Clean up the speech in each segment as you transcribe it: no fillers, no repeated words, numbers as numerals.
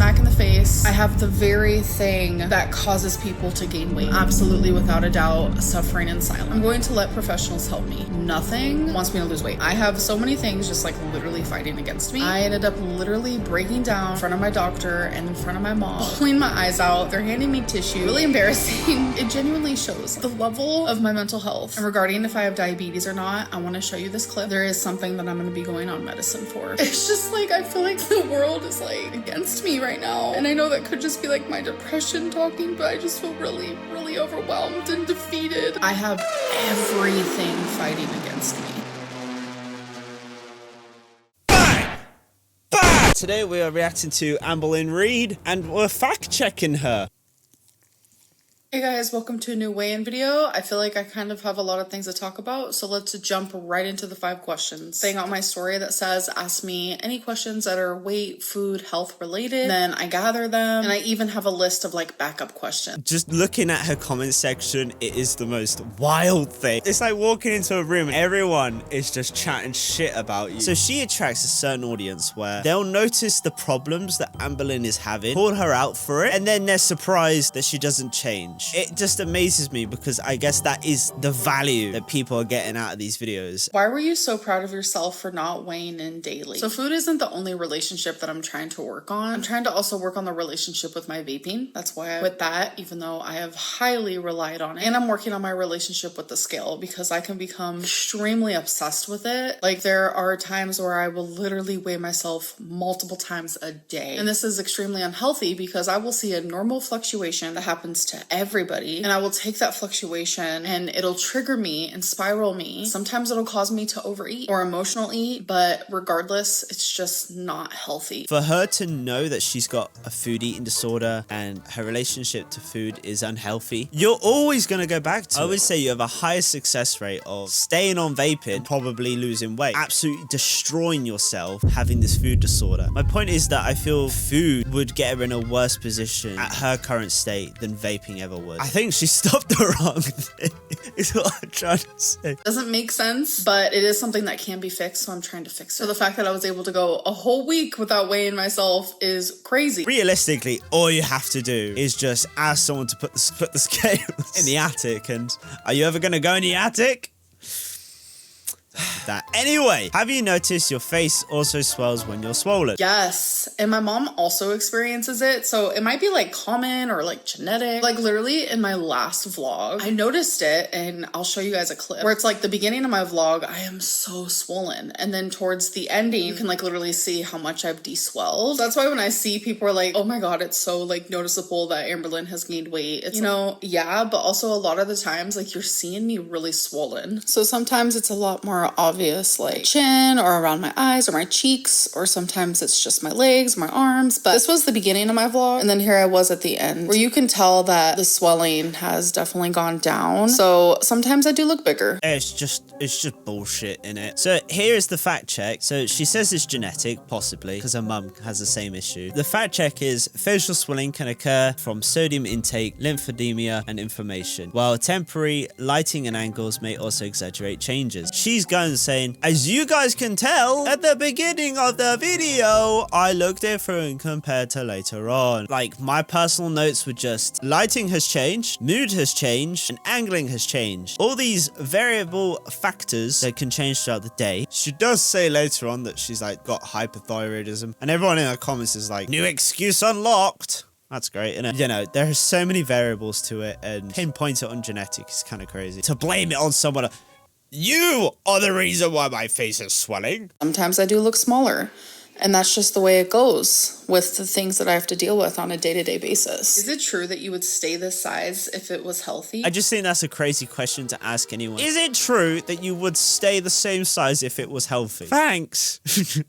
smack in the face. I have the very thing that causes people to gain weight. Absolutely, without a doubt, suffering in silence. I'm going to let professionals help me. Nothing wants me to lose weight. I have so many things just like literally fighting against me. I ended up literally breaking down in front of my doctor and in front of my mom, pulling my eyes out. They're handing me tissue. Really embarrassing. It genuinely shows the level of my mental health. And regarding if I have diabetes or not, I want to show you this clip. There is something that I'm going to be going on medicine for. It's just like, I feel like the world is like against me right now. And I know that could just be like my depression talking, but I just feel really, really overwhelmed and defeated. I have everything fighting against me. Today we are reacting to Amberlynn Reid and we're fact-checking her. Hey guys, welcome to a new weigh-in video. I feel like I kind of have a lot of things to talk about, so let's jump right into the 5 questions. Thing on my story that says, ask me any questions that are weight, food, health related. Then I gather them, and I even have a list of like backup questions. Just looking at her comment section, it is the most wild thing. It's like walking into a room and everyone is just chatting shit about you. So she attracts a certain audience where they'll notice the problems that Amberlynn is having, call her out for it, and then they're surprised that she doesn't change. It just amazes me because I guess that is the value that people are getting out of these videos. Why were you so proud of yourself for not weighing in daily? So food isn't the only relationship that I'm trying to work on. I'm trying to also work on the relationship with my vaping. That's why I quit that, even though I have highly relied on it. And I'm working on my relationship with the scale because I can become extremely obsessed with it. Like there are times where I will literally weigh myself multiple times a day. And this is extremely unhealthy because I will see a normal fluctuation that happens to everybody, and I will take that fluctuation and it'll trigger me and spiral me. Sometimes it'll cause me to overeat or emotional eat, but regardless, it's just not healthy. For her to know that she's got a food eating disorder and her relationship to food is unhealthy, you're always going to go back to it. I would say you have a higher success rate of staying on vaping, probably losing weight, absolutely destroying yourself having this food disorder. My point is that I feel food would get her in a worse position at her current state than vaping ever would. I think she stopped the wrong thing, is what I'm trying to say. Doesn't make sense, but it is something that can be fixed, so I'm trying to fix it. So the fact that I was able to go a whole week without weighing myself is crazy. Realistically, all you have to do is just ask someone to put the scales in the attic, and are you ever going to go in the attic? That. Anyway, have you noticed your face also swells when you're swollen? Yes, and my mom also experiences it, so it might be like common or like genetic. Like literally in my last vlog, I noticed it, and I'll show you guys a clip where it's like the beginning of my vlog, I am so swollen, and then towards the ending, you can like literally see how much I've deswelled. That's why when I see people are like, oh my god, it's so like noticeable that Amberlynn has gained weight. It's, you know, yeah, but also a lot of the times like you're seeing me really swollen. So sometimes it's a lot more obvious, like chin or around my eyes or my cheeks, or sometimes it's just my legs, my arms. But this was the beginning of my vlog, and then here I was at the end, where you can tell that the swelling has definitely gone down. So sometimes I do look bigger. It's just bullshit in it. So here is the fact check. So she says it's genetic, possibly, because her mum has the same issue. The fact check is facial swelling can occur from sodium intake, lymphedema, and inflammation, while temporary lighting and angles may also exaggerate changes. She's going saying, as you guys can tell, at the beginning of the video, I look different compared to later on. Like, my personal notes were just, lighting has changed, mood has changed, and angling has changed. All these variable factors that can change throughout the day. She does say later on that she's like got hypothyroidism, and everyone in her comments is like, new excuse unlocked. That's great, isn't it? You know, there are so many variables to it, and pinpoint it on genetics is kind of crazy. To blame it on someone, you are the reason why my face is swelling. Sometimes I do look smaller, and that's just the way it goes with the things that I have to deal with on a day-to-day basis. Is it true that you would stay this size if it was healthy? I just think that's a crazy question to ask anyone. Is it true that you would stay the same size if it was healthy? Thanks.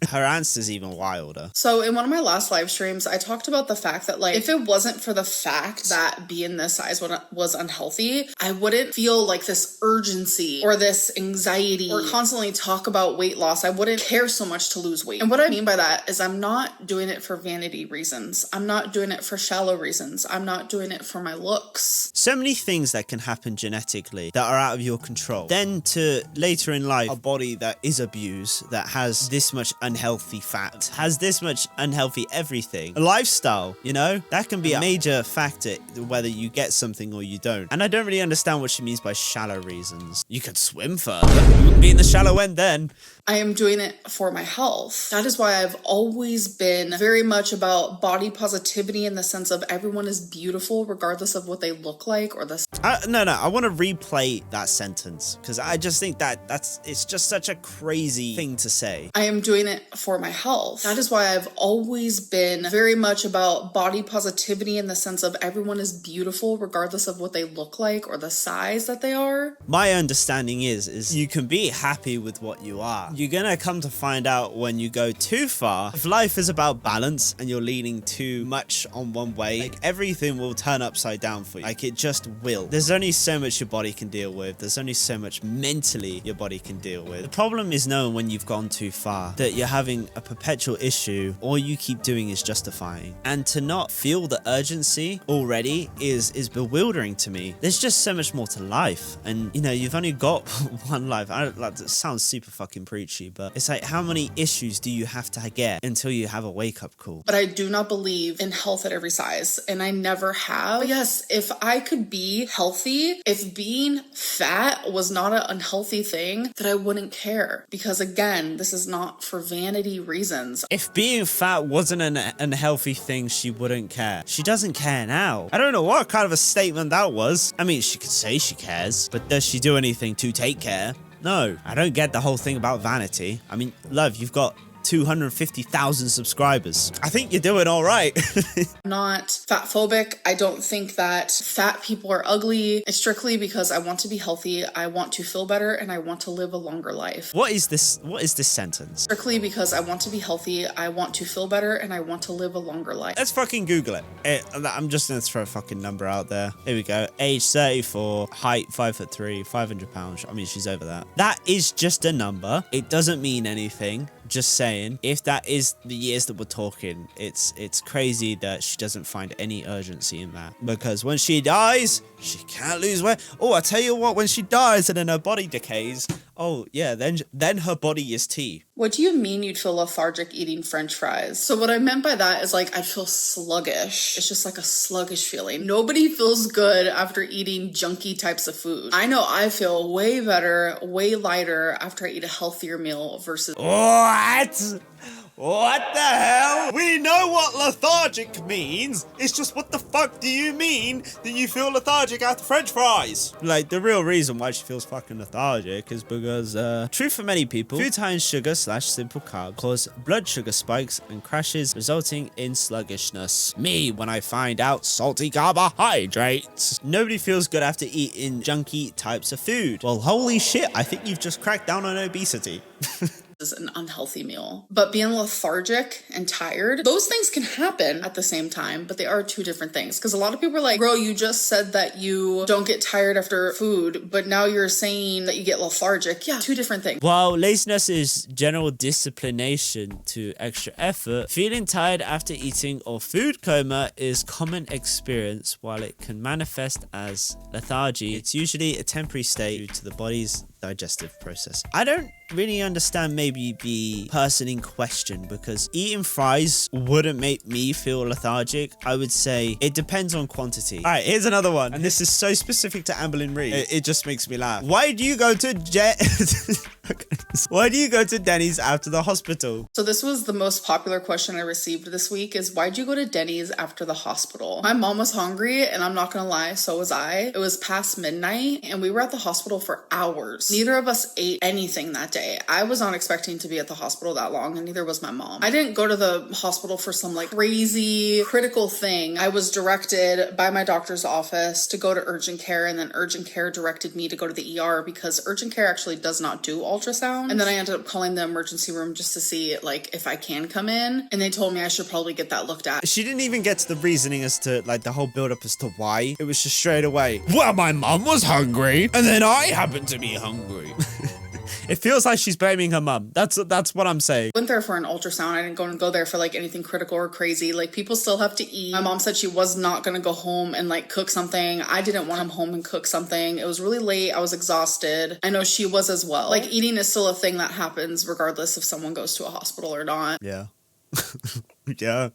Her answer's even wilder. So in one of my last live streams, I talked about the fact that like, if it wasn't for the fact that being this size was unhealthy, I wouldn't feel like this urgency or this anxiety or constantly talk about weight loss. I wouldn't care so much to lose weight. And what I mean by that is I'm not doing it for vanity. vanity reasons. I'm not doing it for shallow reasons. I'm not doing it for my looks. So many things that can happen genetically that are out of your control. Then to later in life, a body that is abused, that has this much unhealthy fat, has this much unhealthy everything. A lifestyle, you know, that can be a major factor whether you get something or you don't. And I don't really understand what she means by shallow reasons. You could swim further. You wouldn't be in the shallow end then. I am doing it for my health. That is why I've always been very much about body positivity in the sense of everyone is beautiful regardless of what they look like or the... No, I want to replay that sentence because I just think it's just such a crazy thing to say. I am doing it for my health. That is why I've always been very much about body positivity in the sense of everyone is beautiful regardless of what they look like or the size that they are. My understanding is you can be happy with what you are. You're gonna come to find out when you go too far. If life is about balance and you're leaning too much on one way, like everything will turn upside down for you. Like it just will. There's only so much your body can deal with. There's only so much mentally your body can deal with. The problem is knowing when you've gone too far, that you're having a perpetual issue. All you keep doing is justifying. And to not feel the urgency already is bewildering to me. There's just so much more to life. And you know, you've only got one life. I don't like, it sounds super fucking preachy, but it's like, how many issues do you have to get until you have a wake-up call? But I do not believe in health at every size, and I never have. But yes, if I could be healthy, if being fat was not an unhealthy thing, then I wouldn't care. Because again, this is not for vanity reasons. If being fat wasn't an unhealthy thing, she wouldn't care. She doesn't care now. I don't know what kind of a statement that was. I mean, she could say she cares, but does she do anything to take care? No, I don't get the whole thing about vanity. I mean, love, you've got 250,000 subscribers. I think you're doing all right. I'm not fat phobic. I don't think that fat people are ugly. It's strictly because I want to be healthy. I want to feel better and I want to live a longer life. What is this sentence? Strictly because I want to be healthy. I want to feel better and I want to live a longer life. Let's fucking Google it. I'm just gonna throw a fucking number out there. Here we go. Age 34, height 5'3", 500 pounds. I mean, she's over that. That is just a number. It doesn't mean anything. Just saying, if that is the years that we're talking, it's crazy that she doesn't find any urgency in that. Because when she dies, she can't lose weight. Oh, I tell you what, when she dies and then her body decays, oh yeah, then her body is tea. What do you mean you'd feel lethargic eating French fries? So what I meant by that is like I'd feel sluggish. It's just like a sluggish feeling. Nobody feels good after eating junky types of food. I know I feel way better, way lighter after I eat a healthier meal versus... What? What the hell? We know what lethargic means. It's just, what the fuck do you mean that you feel lethargic after French fries? Like, the real reason why she feels fucking lethargic is because, true for many people, food high in sugar / simple carbs cause blood sugar spikes and crashes, resulting in sluggishness. Me, when I find out salty carbohydrates. Nobody feels good after eating junky types of food. Well, holy shit, I think you've just cracked down on obesity. an unhealthy meal. But being lethargic and tired, those things can happen at the same time, but they are two different things. Because a lot of people are like, bro, you just said that you don't get tired after food, but now you're saying that you get lethargic. Yeah, two different things. While laziness is general disciplination to extra effort, feeling tired after eating or food coma is common experience. While it can manifest as lethargy, it's usually a temporary state due to the body's digestive process. I don't really understand maybe the person in question, because eating fries wouldn't make me feel lethargic. I would say it depends on quantity. All right, here's another one, and this is so specific to Amberlynn Reid. It just makes me laugh. Why do you go to Why do you go to Denny's after the hospital? So this was the most popular question I received this week is, why'd you go to Denny's after the hospital? My mom was hungry, and I'm not gonna lie, so was I. It was past midnight and we were at the hospital for hours. Neither of us ate anything that day. I was not expecting to be at the hospital that long, and neither was my mom. I didn't go to the hospital for some like crazy critical thing. I was directed by my doctor's office to go to urgent care, and then urgent care directed me to go to the ER because urgent care actually does not do ultrasound. And then I ended up calling the emergency room just to see like if I can come in, and they told me I should probably get that looked at. She didn't even get to the reasoning as to like the whole build up as to why. It was just straight away, well, my mom was hungry and then I happened to be hungry. It feels like she's blaming her mum. That's what I'm saying. Went there for an ultrasound. I didn't go there for like anything critical or crazy. Like, people still have to eat. My mom said she was not going to go home and like cook something. I didn't want to come home and cook something. It was really late. I was exhausted. I know she was as well. Like, eating is still a thing that happens regardless if someone goes to a hospital or not. Yeah. Yeah.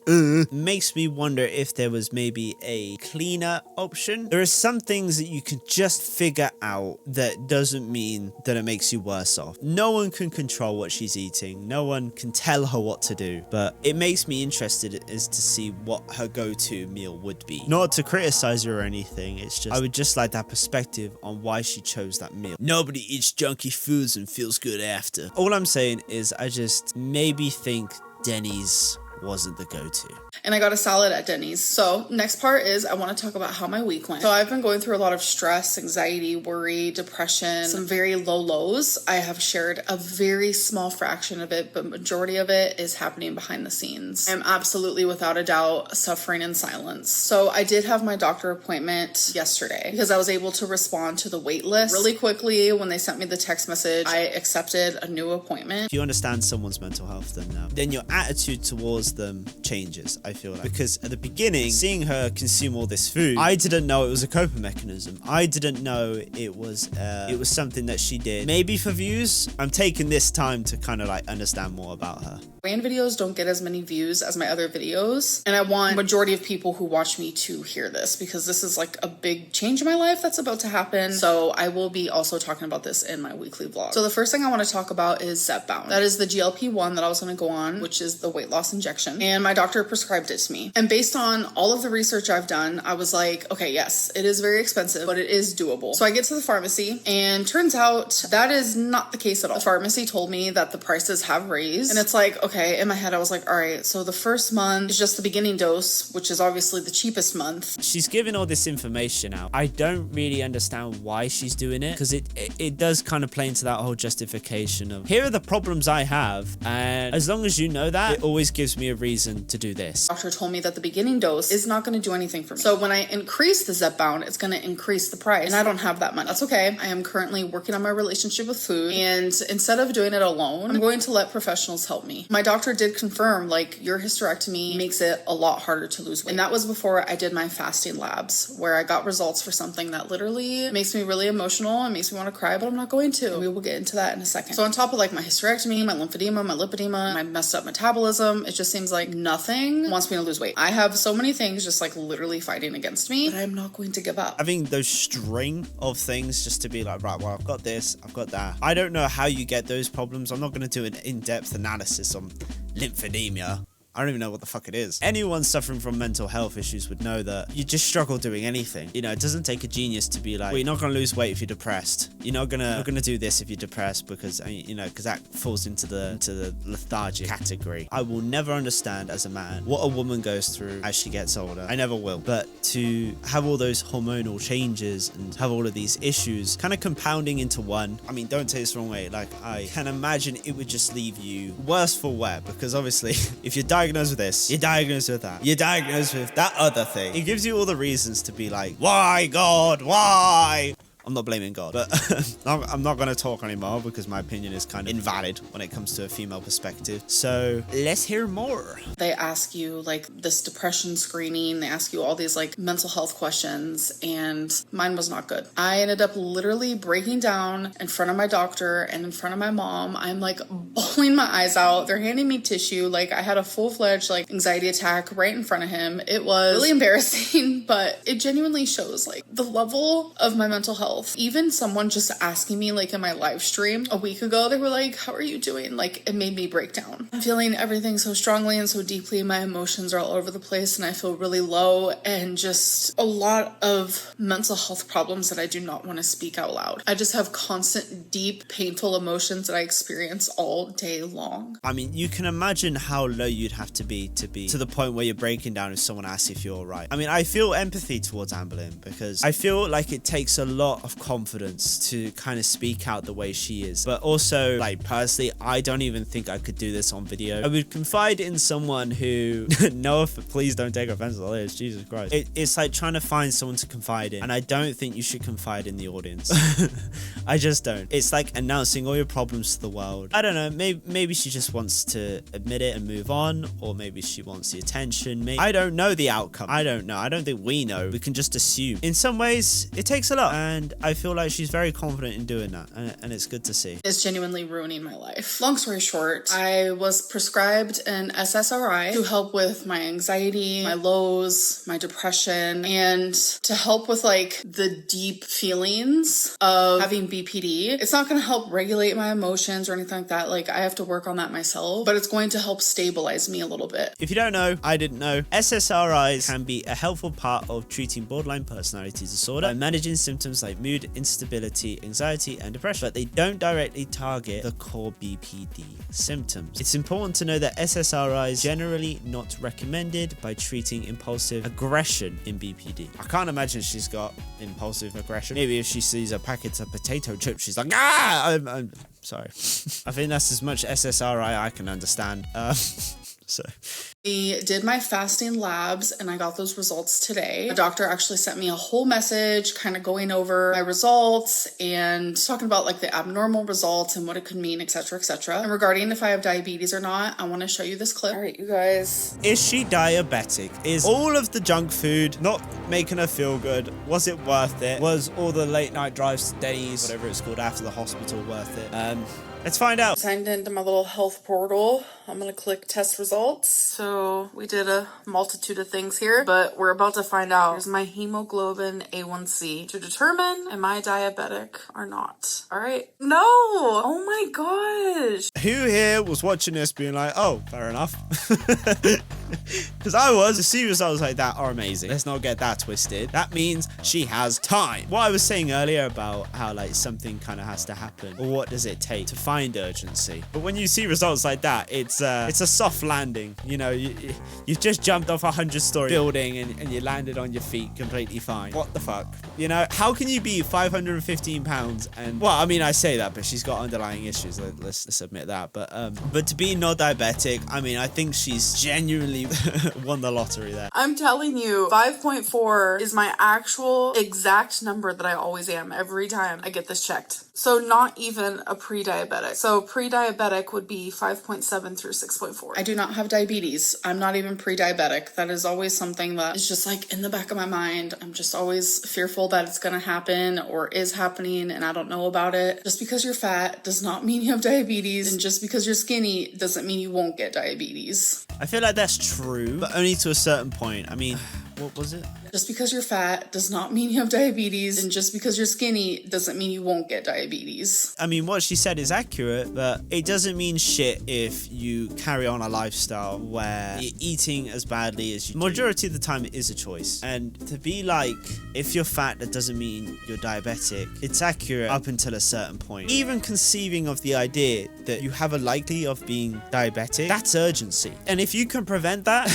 Makes me wonder if there was maybe a cleaner option. There are some things that you can just figure out that doesn't mean that it makes you worse off. No one can control what she's eating. No one can tell her what to do, but it makes me interested as to see what her go-to meal would be. Not to criticize her or anything, it's just I would just like that perspective on why she chose that meal. Nobody eats junky foods and feels good after. All I'm saying is I just maybe think Denny's wasn't the go-to. And I got a salad at Denny's. So next part is I want to talk about how my week went. So I've been going through a lot of stress, anxiety, worry, depression, some very low lows. I have shared a very small fraction of it, but majority of it is happening behind the scenes. I'm absolutely, without a doubt, suffering in silence. So I did have my doctor appointment yesterday because I was able to respond to the wait list really quickly. When they sent me the text message, I accepted a new appointment. If you understand someone's mental health, then your attitude towards them changes, I feel like. Because at the beginning, seeing her consume all this food, I didn't know it was a coping mechanism. I didn't know it was something that she did maybe for views. I'm taking this time to kind of like understand more about her. Rain videos don't get as many views as my other videos, and I want majority of people who watch me to hear this because this is like a big change in my life that's about to happen. So I will be also talking about this in my weekly vlog. So the first thing I want to talk about is Zepbound. That is the GLP-1 that I was going to go on, which is the weight loss injection, and my doctor prescribed it to me. And based on all of the research I've done, I was like, okay, yes, it is very expensive, but it is doable. So I get to the pharmacy, and turns out that is not the case at all. The pharmacy told me that the prices have raised, and it's like, okay, in my head I was like, all right, so the first month is just the beginning dose, which is obviously the cheapest month. She's giving all this information out. I don't really understand why she's doing it, because it does kind of play into that whole justification of, here are the problems I have, and as long as you know that, it always gives me a reason to do this. The doctor told me that the beginning dose is not going to do anything for me. So when I increase the Zepbound, it's going to increase the price, and I don't have that money. That's okay. I am currently working on my relationship with food, and instead of doing it alone, I'm going to let professionals help me. My doctor did confirm, like, your hysterectomy makes it a lot harder to lose weight. And that was before I did my fasting labs, where I got results for something that literally makes me really emotional and makes me want to cry, but I'm not going to. We will get into that in a second. So on top of like my hysterectomy, my lymphedema, my lipedema, my messed up metabolism, it just seems like nothing wants me to lose weight. I have so many things just like literally fighting against me, but I'm not going to give up. Having those string of things just to be like, right, well, I've got this, I've got that. I don't know how you get those problems. I'm not going to do an in-depth analysis on lymphedema. I don't even know what the fuck it is. Anyone suffering from mental health issues would know that you just struggle doing anything. You know, it doesn't take a genius to be like, well, you're not going to lose weight if you're depressed. You're not gonna do this if you're depressed because, you know, because that falls into the lethargy category. I will never understand as a man what a woman goes through as she gets older. I never will. But to have all those hormonal changes and have all of these issues kind of compounding into one, I mean, don't take this the wrong way. Like, I can imagine it would just leave you worse for wear, because obviously if you're diagnosed with this, you're diagnosed with that, you're diagnosed with that other thing, it gives you all the reasons to be like, why, God, why? I'm not blaming God, but I'm not going to talk anymore because my opinion is kind of invalid when it comes to a female perspective. So let's hear more. They ask you like this depression screening. They ask you all these like mental health questions, and mine was not good. I ended up literally breaking down in front of my doctor and in front of my mom. I'm like bawling my eyes out. They're handing me tissue. Like, I had a full-fledged like anxiety attack right in front of him. It was really embarrassing, but it genuinely shows like the level of my mental health. Even someone just asking me like in my live stream a week ago, they were like, how are you doing? Like, it made me break down. I'm feeling everything so strongly and so deeply. My emotions are all over the place and I feel really low, and just a lot of mental health problems that I do not want to speak out loud. I just have constant, deep, painful emotions that I experience all day long. I mean, you can imagine how low you'd have to be to the point where you're breaking down if someone asks if you're all right. I mean, I feel empathy towards Amberlynn because I feel like it takes a lot lot of confidence to kind of speak out the way she is. But also, like, personally, I don't even think I could do this on video. I would confide in someone who, please don't take offense to this, Jesus Christ. It's like trying to find someone to confide in, and I don't think you should confide in the audience. I just don't. It's like announcing all your problems to the world. I don't know, maybe she just wants to admit it and move on, or maybe she wants the attention. I don't know the outcome. I don't know. I don't think we know. We can just assume. In some ways, it takes a lot, and I feel like she's very confident in doing that, and it's good to see. It's genuinely ruining my life. Long story short, I was prescribed an SSRI to help with my anxiety, my lows, my depression, and to help with like the deep feelings of having BPD. It's not going to help regulate my emotions or anything like that. Like, I have to work on that myself, but it's going to help stabilize me a little bit. If you don't know, I didn't know, SSRIs can be a helpful part of treating borderline personality disorder by managing symptoms like mood instability, anxiety, and depression, but they don't directly target the core BPD symptoms. It's important to know that SSRIs generally not recommended by treating impulsive aggression in BPD. I can't imagine she's got impulsive aggression. Maybe if she sees a packet of potato chips, she's like, ah! I'm sorry. I think that's as much SSRI I can understand. So We did my fasting labs and I got those results today. The doctor actually sent me a whole message kind of going over my results and talking about like the abnormal results and what it could mean, etc., etc. And regarding if I have diabetes or not, I want to show you this clip. All right, you guys. Is she diabetic? Is all of the junk food not making her feel good? Was it worth it? Was all the late night drives to Denny's, whatever it's called, after the hospital worth it? Let's find out. Signed into my little health portal. I'm going to click test results. So we did a multitude of things here, but we're about to find out. Here's my hemoglobin A1C to determine am I diabetic or not. All right. No. Oh my gosh. Who here was watching this being like, oh, fair enough? Because I was. To see results like that are amazing. Let's not get that twisted. That means she has time. What I was saying earlier about how like something kind of has to happen, or what does it take to find urgency? But when you see results like that, it's a soft landing. You know, you've just jumped off a 100-story building and you landed on your feet completely fine. What the fuck? You know, how can you be 515 pounds and, well, I mean, I say that, but she's got underlying issues. Let's admit that. But to be not diabetic, I mean, I think she's genuinely won the lottery there. I'm telling you, 5.4 is my actual exact number that I always am every time I get this checked. So not even a pre-diabetic. So pre-diabetic would be 5.7 through 6.4. I do not have diabetes. I'm not even pre-diabetic. That is always something that is just like in the back of my mind. I'm just always fearful that it's going to happen or is happening and I don't know about it. Just because you're fat does not mean you have diabetes, and just because you're skinny doesn't mean you won't get diabetes. I feel like that's true, but only to a certain point. I mean, what was it? Just because you're fat does not mean you have diabetes, and just because you're skinny doesn't mean you won't get diabetes. I mean, what she said is accurate, but it doesn't mean shit if you carry on a lifestyle where you're eating as badly as you do. Majority of the time it is a choice. And to be like, if you're fat, that doesn't mean you're diabetic. It's accurate up until a certain point. Even conceiving of the idea that you have a likely of being diabetic, that's urgency. And if you can prevent that,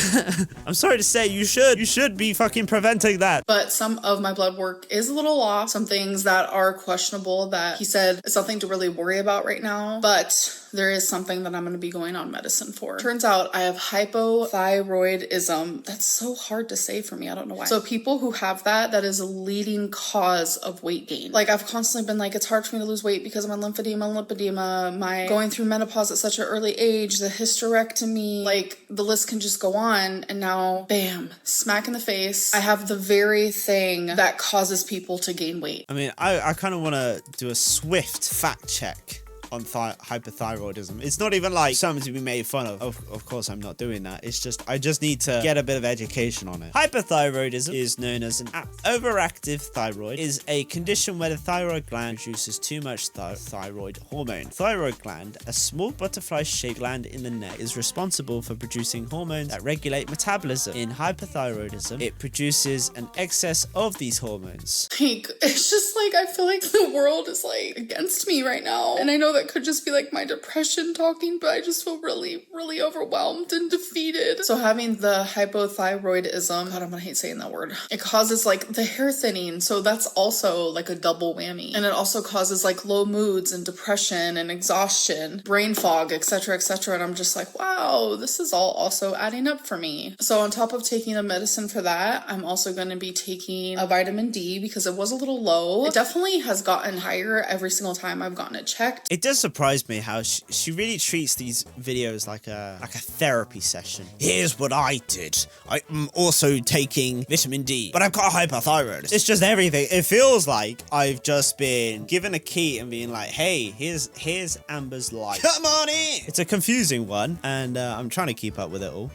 I'm sorry to say, you should be fucking preventing that. But some of my blood work is a little off. Some things that are questionable that he said is something to really worry about right now. But there is something that I'm going to be going on medicine for. Turns out I have hypothyroidism. That's so hard to say for me. I don't know why. So people who have that is a leading cause of weight gain. Like, I've constantly been like, it's hard for me to lose weight because of my lymphedema, my going through menopause at such an early age, the hysterectomy, like the list can just go on. And now, bam, smack in the face. I have the very thing that causes people to gain weight. I mean, I kind of want to do a swift fact check on hypothyroidism. It's not even like something to be made fun of. Of course, I'm not doing that. It's just, I just need to get a bit of education on it. Hypothyroidism is known as an overactive thyroid, is a condition where the thyroid gland produces too much thyroid hormone. Thyroid gland, a small butterfly-shaped gland in the neck, is responsible for producing hormones that regulate metabolism. In hypothyroidism, it produces an excess of these hormones. Like, it's just like, I feel like the world is like against me right now. And I know it could just be like my depression talking, but I just feel really, really overwhelmed and defeated. So having the hypothyroidism, God, I'm gonna hate saying that word. It causes like the hair thinning. So that's also like a double whammy. And it also causes like low moods and depression and exhaustion, brain fog, etc., etc. And I'm just like, wow, this is all also adding up for me. So on top of taking a medicine for that, I'm also going to be taking a vitamin D because it was a little low. It definitely has gotten higher every single time I've gotten it checked. It does surprise me how she really treats these videos like a therapy session. Here's what I did. I'm also taking vitamin D, but I've got hypothyroidism. It's just everything. It feels like I've just been given a key and being like, hey, here's Amber's life. Come on in. It's a confusing one, and I'm trying to keep up with it all.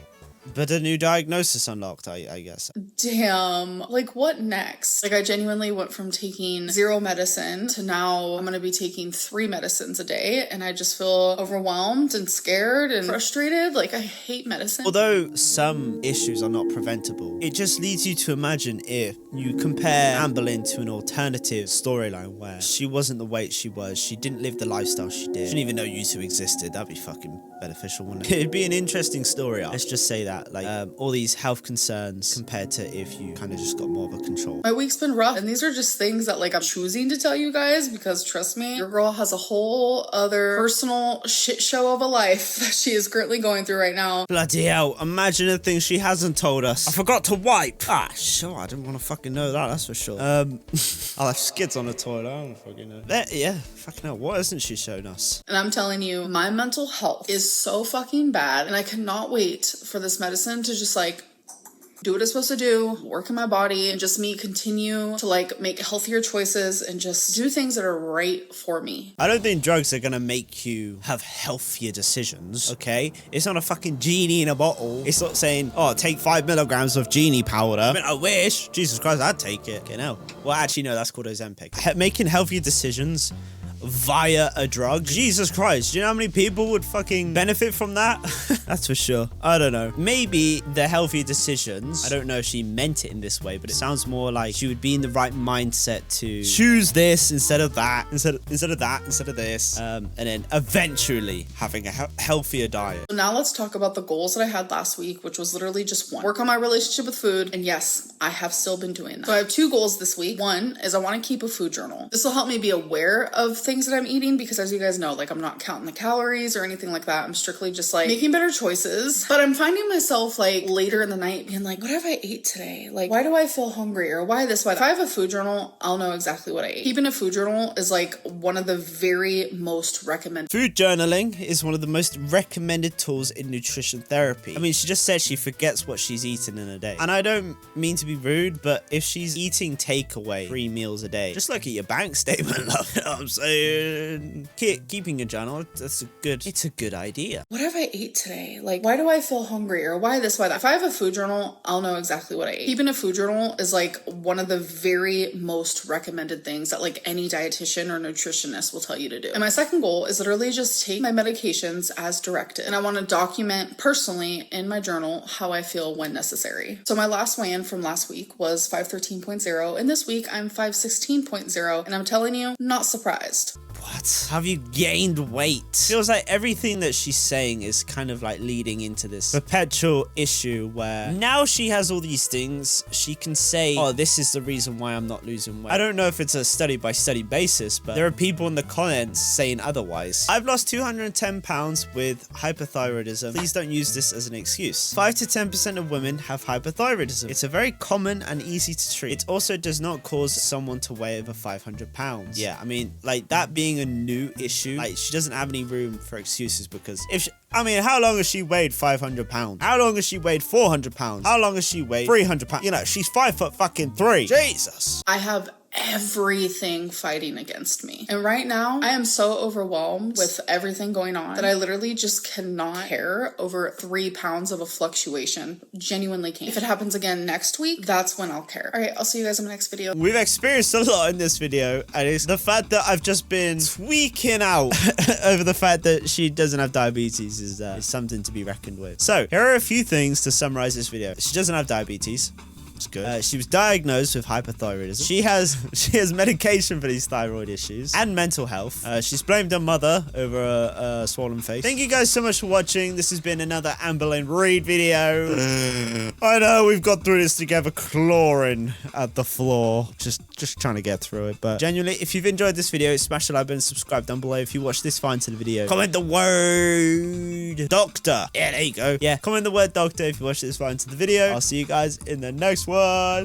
But a new diagnosis unlocked, I guess. Damn. Like, what next? Like, I genuinely went from taking 0 medicine to now I'm going to be taking 3 medicines a day. And I just feel overwhelmed and scared and frustrated. Like, I hate medicine. Although some issues are not preventable, it just leads you to imagine if you compare Amberlynn to an alternative storyline where she wasn't the weight she was, she didn't live the lifestyle she did, she didn't even know you two existed. That'd be fucking beneficial, wouldn't it? It'd be an interesting story. Let's just say that. Like, all these health concerns compared to if you kind of just got more of a control. My week's been rough, and these are just things that like I'm choosing to tell you guys because trust me, your girl has a whole other personal shit show of a life that she is currently going through right now. Bloody hell, imagine the things she hasn't told us. I forgot to wipe. Ah, sure, I didn't want to fucking know that's for sure. I'll have skids on the toilet, I don't fucking know. Yeah, fucking hell, what hasn't she shown us? And I'm telling you, my mental health is so fucking bad, and I cannot wait for this medicine to just like do what it's supposed to do, work in my body, and just me continue to like make healthier choices and just do things that are right for me. I don't think drugs are gonna make you have healthier decisions, okay? It's not a fucking genie in a bottle. It's not saying, oh, take 5 milligrams of genie powder. I mean, I wish. Jesus Christ, I'd take it. Okay, no. Well, actually, no, that's called Ozempic. Making healthier decisions via a drug. Jesus Christ, do you know how many people would fucking benefit from that? That's for sure. I don't know. Maybe the healthier decisions, I don't know if she meant it in this way, but it sounds more like she would be in the right mindset to choose this instead of that, instead of that, instead of this, and then eventually having a healthier diet. So now let's talk about the goals that I had last week, which was literally just one. Work on my relationship with food, and yes, I have still been doing that. So I have 2 goals this week. One is I want to keep a food journal. This will help me be aware of things that I'm eating because as you guys know, like I'm not counting the calories or anything like that. I'm strictly just like making better choices. But I'm finding myself like later in the night being like, what have I ate today? Like, why do I feel hungry? Or why this? Why? If I have a food journal, I'll know exactly what I ate. Keeping a food journal is like one of the very most recommended. Food journaling is one of the most recommended tools in nutrition therapy. I mean, she just said she forgets what she's eaten in a day. And I don't mean to be rude, but if she's eating takeaway 3 meals a day, just look at your bank statement, love. You know what I'm saying? Keeping a journal, it's a good idea. What have I ate today? Like, why do I feel hungry? Or why this, why that? If I have a food journal, I'll know exactly what I ate. Keeping a food journal is like one of the very most recommended things that like any dietitian or nutritionist will tell you to do. And my second goal is literally just take my medications as directed. And I want to document personally in my journal how I feel when necessary. So my last weigh-in from last week was 513.0, and this week I'm 516.0, and I'm telling you, not surprised. What? Have you gained weight? Feels like everything that she's saying is kind of like leading into this perpetual issue where now she has all these things, she can say, oh, this is the reason why I'm not losing weight. I don't know if it's a study by study basis, but there are people in the comments saying otherwise. I've lost 210 pounds with hypothyroidism. Please don't use this as an excuse. 5 to 10% of women have hypothyroidism. It's a very common and easy to treat. It also does not cause someone to weigh over 500 pounds. Yeah, I mean, like that being a new issue, like she doesn't have any room for excuses because if she, I mean, how long has she weighed 500 pounds? How long has she weighed 400 pounds? How long has she weighed 300 pounds? You know, she's 5'3". Jesus. I have everything fighting against me. And right now, I am so overwhelmed with everything going on that I literally just cannot care over 3 pounds of a fluctuation. Genuinely can't. If it happens again next week, that's when I'll care. All right, I'll see you guys in my next video. We've experienced a lot in this video, and it's the fact that I've just been tweaking out over the fact that she doesn't have diabetes is something to be reckoned with. So, here are a few things to summarize this video. She doesn't have diabetes. It's good. She was diagnosed with hypothyroidism. She has medication for these thyroid issues and mental health. She's blamed her mother over a swollen face. Thank you guys so much for watching. This has been another Amberlynn Reid video. I know we've got through this together, clawing at the floor, just trying to get through it. But genuinely, if you've enjoyed this video, smash the like button, subscribe down below. If you watch this far into the video, comment the word doctor. Yeah, there you go. Yeah, comment the word doctor if you watch this far into the video. I'll see you guys in the next one.